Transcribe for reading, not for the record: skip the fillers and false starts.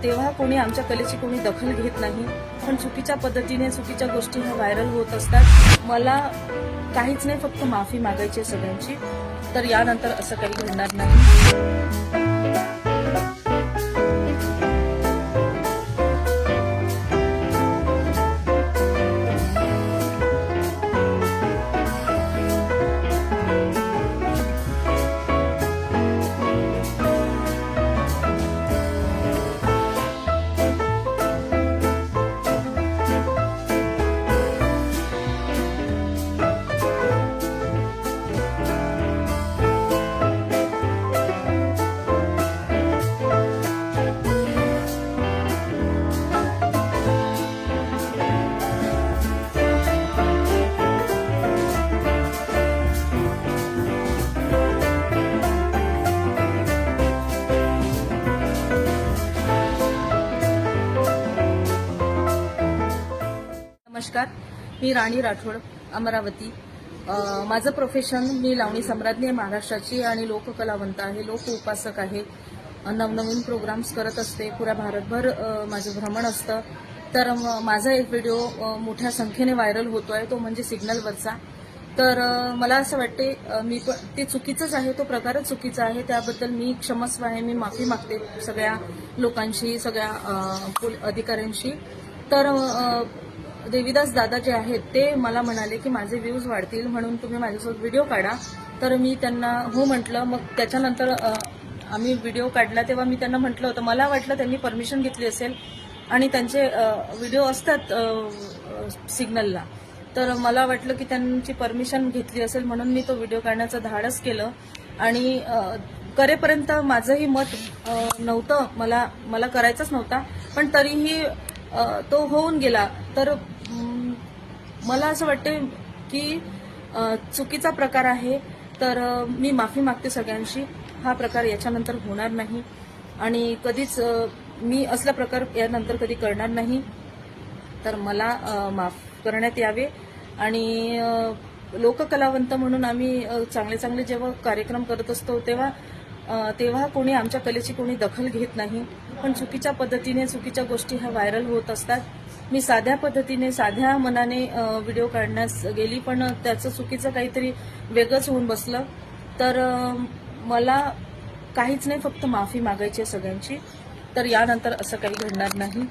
तेव्हा कोणी आमच्या कलेची कोणी दखल घेत नाही, पण चुकीच्या पद्धतीने चुकीच्या गोष्टी ह्या व्हायरल होत असतात. मला काहीच नाही, फक्त माफी मागायची आहे सगळ्यांची. तर यानंतर असं काही घडणार नाही. नमस्कार, मी राणी राठोड, अमरावती. माझं प्रोफेशन, मी लावणी सम्राज्ञी आहे महाराष्ट्राची आणि लोककलावंत आहे, लोक उपासक आहे. नवनवीन प्रोग्राम्स करत असते, पुऱ्या भारतभर माझं भ्रमण असतं. तर माझा एक व्हिडिओ मोठ्या संख्येने व्हायरल होतोय, तो म्हणजे सिग्नलवरचा. तर मला असं वाटते, ते चुकीचंच आहे, तो प्रकारच चुकीचा आहे. त्याबद्दल मी क्षमस्व आहे, मी माफी मागते सगळ्या लोकांशी, सगळ्या अधिकाऱ्यांशी. तर देवीदास दादा जे आहेत ते मला म्हणाले की माझे व्ह्यूज वाढतील म्हणून तुम्ही माझ्यासोबत व्हिडिओ काढा. तर मी त्यांना हो म्हटलं. मग त्याच्यानंतर आम्ही व्हिडिओ काढला तेव्हा मी त्यांना म्हटलं होतं, मला वाटलं त्यांनी परमिशन घेतली असेल आणि त्यांचे व्हिडिओ असतात सिग्नलला, तर मला वाटलं की त्यांची परमिशन घेतली असेल म्हणून मी तो व्हिडिओ काढण्याचं धाडस केलं. आणि करेपर्यंत माझंही मत नव्हतं, मला करायचंच नव्हता, पण तरीही तो होऊन गेला. तर मला असं वाटते की चुकीचा प्रकार आहे. तर मी माफी मागते सगळ्यांशी. हा प्रकार याच्यानंतर होणार नाही आणि कधीच मी असला प्रकार यानंतर कधी करणार नाही. तर मला माफ करण्यात यावे. आणि लोककलावंत म्हणून आम्ही चांगले चांगले जेव्हा कार्यक्रम करत असतो तेव्हा कोणी आमच्या कलेची कोणी दखल घेत नाही, पण चुकीच्या पद्धतीने चुकीच्या गोष्टी ह्या व्हायरल होत असतात. मी साध्या पद्धतीने साध्या मनाने व्हिडिओ काढण्यास गेली, पण त्याचं चुकीचं काहीतरी वेगळंच होऊन बसलं. तर मला काहीच नाही, फक्त माफी मागायची आहे सगळ्यांची. तर यानंतर असं काही घडणार नाही.